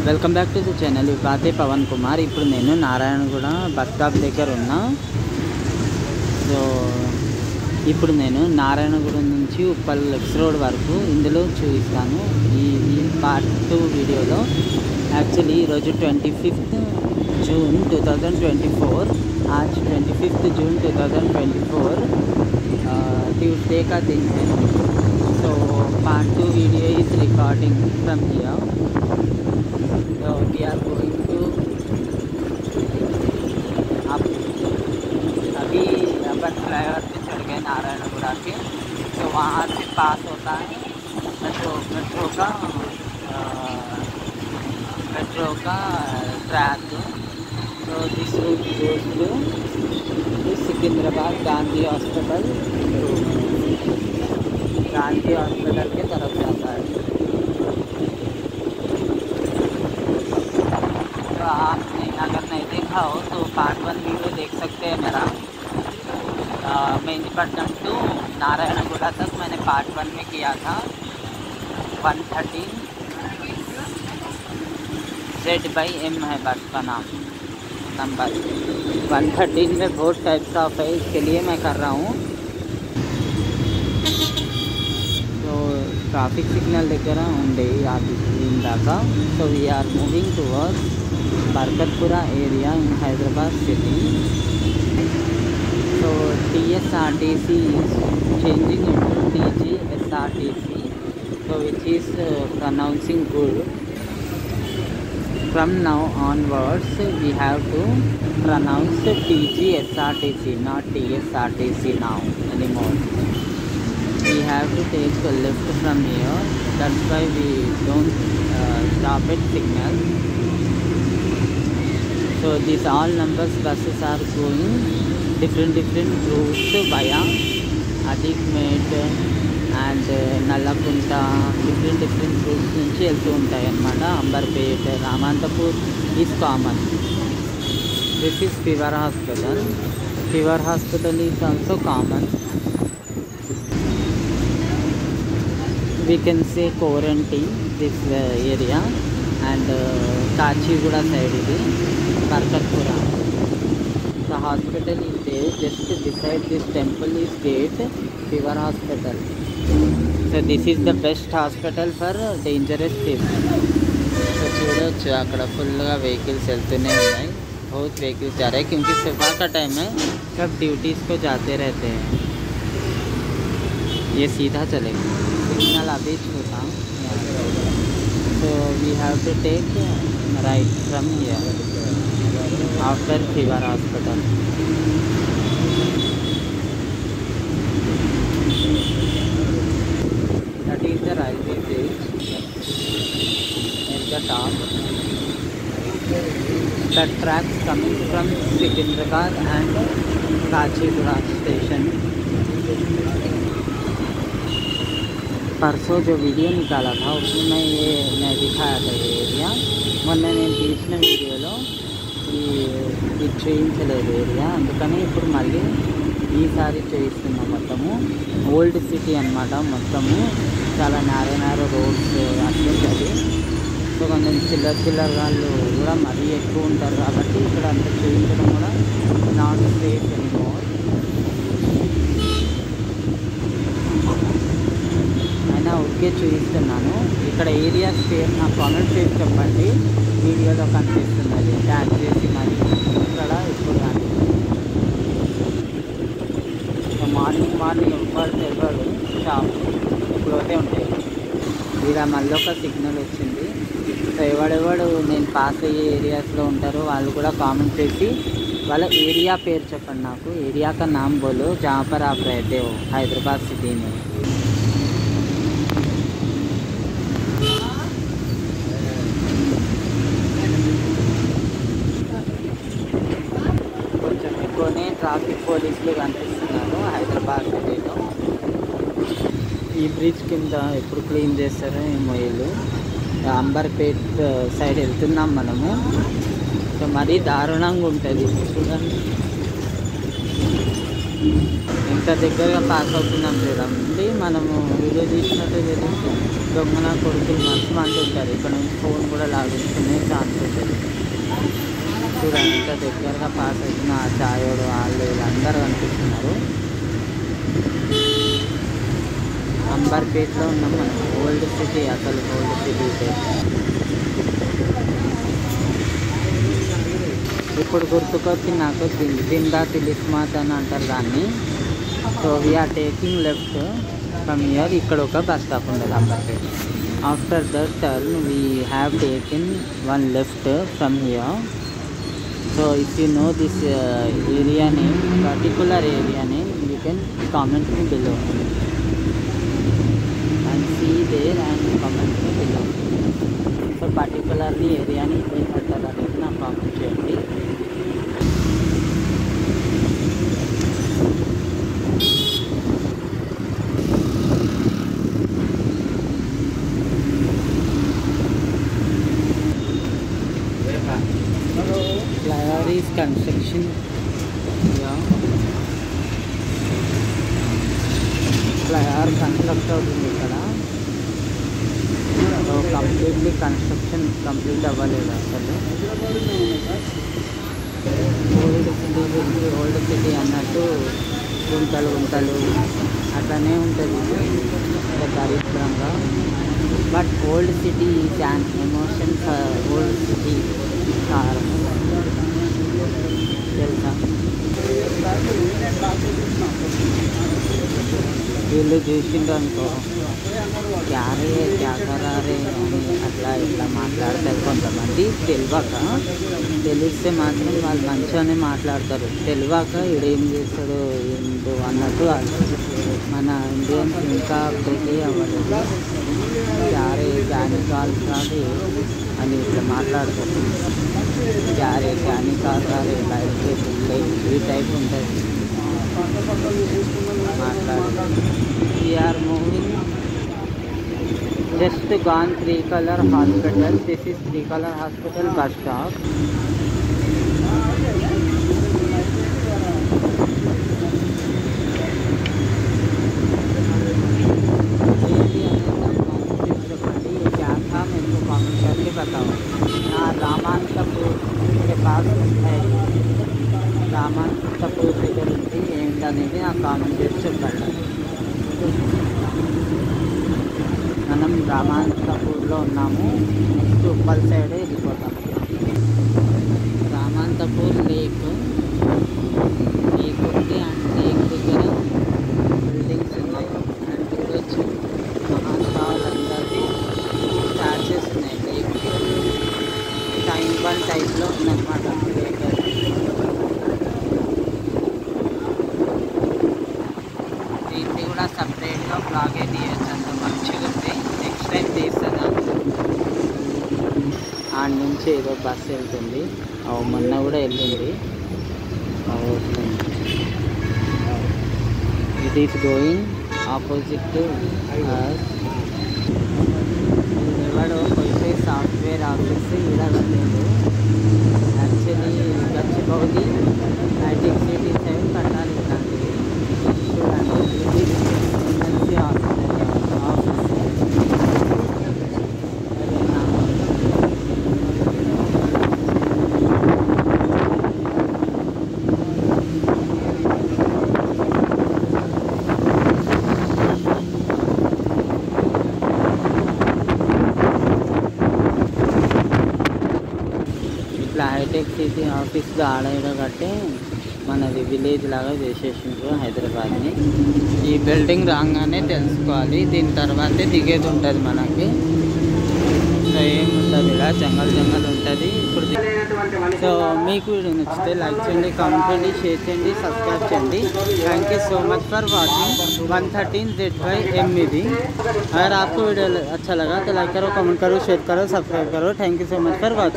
Welcome back to the channel. ఇప్పుడైతే పవన్ కుమార్. ఇప్పుడు నేను నారాయణగూడ బస్ స్టాప్ దగ్గర ఉన్నా. సో ఇప్పుడు నేను నారాయణగూడ నుంచి ఉప్పల్ లెక్స్ రోడ్ వరకు ఇందులో చూపిస్తాను. ఈ పార్ట్ 2 వీడియోలో. యాక్చువల్లీ ఈరోజు 25th जून 2024, आज 25th जून 2024 ट्यूसडे का दिन है. So part 2 video is recording from here. So we are going to अभी अपन फ्लाईओवर पे चढ़ गए नारायणगुड़ा के. तो वहाँ से पास होता है मेट्रो का ट्रैक. तो this route goes to Secunderabad Gandhi hospital. Gandhi hospital के तरफ जाता है. तो आपने अगर नहीं देखा हो तो पार्ट 1 वीडियो देख सकते हैं मेरा. मेहंदीपट्टनम टू नारायणगुड़ा तक मैंने पार्ट 1 में किया था. 113 Z/M है बस का नाम नंबर. 113 में बहुत टाइप्स ऑफ है, इसके लिए मैं कर रहा हूँ. तो ट्रैफिक सिग्नल దగ్గర ఉండే అది ఇందాక. So we are moving towards Barkatpura area in Hyderabad city. So TSRTC is changing into TGSRTC, so which is pronouncing good. From now onwards we have to pronounce TGSRTC, not TSRTC now anymore. We have to take a left from here. That's why we don't stop at signal. So these all numbers buses are going different routes via Adikmet and Nalakunta. different routes నుంచి వెళ్తూ ఉంటాయి అన్నమాట. Amberpet, Ramanthapur is common. This is fever hospital. Fever hospital is also common. We can say quarantine this area and Kachiguda side ఇది Barkatpura. The hospital is there. Just beside this temple is gate fever hospital. So this is the best hospital for dangerous people. तो చూడొచ్చు అక్కడ ఫుల్గా vehicles వెళ్తూనే ఉన్నాయి. बहुत vehicles जा रहे हैं क्योंकि सुबह का टाइम है, सब ड्यूटीज़ को जाते रहते हैं. ये सीधा चलेगा. सिग्नल अभी छूटा. So we have to take right from here after fever hospital. That is the railway bridge at the top. The tracks coming from Secunderabad and Kachiguda station. परसों जो वीडियो निकाला था उसमें मैं दिखाया था ये एरिया. మొన్న నేను తీసిన వీడియోలో ఈ చూపించలేదు ఏరియా, అందుకని ఇప్పుడు మళ్ళీ ఈసారి చూపిస్తున్నాం. మొత్తము ఓల్డ్ సిటీ అన్నమాట. మొత్తము చాలా నారో రోడ్స్ అట్లుంటుంది. సో కొంచెం చిల్లర వాళ్ళు కూడా మరీ ఎక్కువ ఉంటారు కాబట్టి ఇక్కడ అంత చూపించడం కూడా నాట్ సేఫ్ ఎనీమోర్. అయినా ఊరికే చూపిస్తున్నాను. ఇక్కడ ఏరియాస్ పేరు నా కామెంట్ చేసి చెప్పండి. వీడియోలో కనిపిస్తున్నది ట్యాగ్ చేసి మరి ఇక్కడ ఇప్పుడు కానీ మార్నింగ్ ఎవరు షాప్ క్లోజే ఉంటాయి. ఇలా మళ్ళీ ఒక సిగ్నల్ వచ్చింది. సో ఎవడెవడు నేను పాస్ అయ్యే ఏరియాస్లో ఉంటారో వాళ్ళు కూడా కామెంట్ చేసి వాళ్ళ ఏరియా పేరు చెప్పండి నాకు. ఏరియా का नाम बोलो जहाँ पर आप रहते हो हैदराबाद सिटी में. కొంచెం ఎక్కువనే ట్రాఫిక్ పోలీసులు కనిపిస్తున్నారు హైదరాబాద్ సిటీలో. ఈ బ్రిడ్జ్ కింద ఎప్పుడు క్లీన్ చేస్తారో ఏమో వీళ్ళు. అంబర్పేట్ సైడ్ వెళ్తున్నాం మనము. సో మరీ దారుణంగా ఉంటుంది చూడండి. ఎంత దగ్గరగా పాస్ అవుతున్నాం చూడండి. మనము వీడియో తీసినట్టు తెలిసి దొంగన కొడుకులు మంచి ఉంటారు. ఇక్కడ నుంచి ఫోన్ కూడా లాగా తాగించుకునే ఛాన్స్ ఉంటుంది. చూడండి ఇంకా దగ్గరగా పాస్ అవుతున్న ఆ చాయోడు వాళ్ళు వీళ్ళందరూ కనిపిస్తున్నారు. అంబర్పేటలో ఉన్నాం మనం. ఓల్డ్ సిటీ, అసలు ఓల్డ్ సిటీ ఇదే. ఇప్పుడు గుర్తుకొచ్చి నాకు జిందా తిలిస్మాత్ అని అంటారు దాన్ని. So we are taking left from here. ఇక్కడ ఒక బస్ స్టాప్ ఉండదు Amberpet. After that turn we have taken one left from here. So if you know this area name, particular area name, you can comment me below and see there and comment me below. So particularly ఏరియాని ఏమంటారు అనేది నాకు comment చేయండి. Flyover is construction. Flyover construct అవుతుంది ఇక్కడ. So completely construction complete అవ్వలేదు అసలు. Old city అన్నట్టు గుంతలు గుంతలు అట్లనే ఉంటుంది దరిద్రంగా. But old city is an emotion for old city తెలుసా. వీళ్ళు చూసిండ్రు అనుకో, క్యారే క్యాకరారే అని అట్లా ఇట్లా మాట్లాడతారు కొంతమంది. తెలిస్తే మాత్రం వాళ్ళు మంచిగానే మాట్లాడతారు. తెలియక ఈడేం చేస్తాడు ఏంటో అన్నట్టు. మన ఇండియన్స్ ఇంకా అప్డేట్ అవ్వలేదు. క్యారే క్యాని కాల్ కాదు అని ఇట్లా మాట్లాడతారు. క్యారే క్యాని కాల్ రారే ఈ టైప్ ఉంటుంది మాట్లాడారు. We are moving just gone 3 Color Hospital. This is 3 Color Hospital bus stop. Ramanthapur के पास है. రామాంతపూర్ దగ్గర ఉంది ఏంటనేది నాకు కామెంట్ చేసి చెప్పండి. మనం రామాంతపూర్లో ఉన్నాము. నెక్స్ట్ ఉప్పల్ సైడ్ వెళ్ళిపోతాం. రామాంతపూర్ లేక్ ఉంది. అండ్ లేక్ దగ్గర బిల్డింగ్స్ ఉన్నాయి. అండ్ చూడొచ్చు మహాత్మాలందరిది స్టాచ్యూస్ ఉన్నాయి. లేక్కి టైం వన్ టైప్లో ఉందన్నమాట లేక్. దీన్ని కూడా సపరేట్గా బ్లాగే తీయచ్చు. అంత మంచిగా ఉంది. నెక్స్ట్ టైం తీస్తాను. ఆడ నుంచి ఏదో బస్సు వెళ్తుంది. మొన్న కూడా వెళ్ళింది. It is going opposite to us. ఎవడో పోయి సాఫ్ట్వేర్ ఆఫీస్ ఇలా కట్టలేదు. Actually Gachibowli Hitec City side కట్టాలి ఇట్లాంటివి. చూడండి ఎమ్మెల్సీ ఆఫీస్. ఇట్లా హైటెక్ సిటీ ఆఫీస్లో ఆడేయడం కట్టే మనది విలేజ్ లాగా చేసేసిండ్రు హైదరాబాద్ని. ఈ బిల్డింగ్ రాగానే తెలుసుకోవాలి. దీని తర్వాతే దిగేది ఉంటుంది మనకి. సో ఏముంటుంది ఇలా జంగల్ జంగల్ ఉంటుంది. ఇప్పుడు సో మీకు వీడియో నచ్చితే లైక్ చేయండి, కామెంట్ చేయండి, షేర్ చేయండి, సబ్స్క్రైబ్ చేయండి. Thank you so much for watching 113ZYM ఇది. अगर आपको वीडियो अच्छा लगा तो लाइक करो, कमेंट करो, शेयर करो, सब्सक्राइब करो. Thank you so much for watching.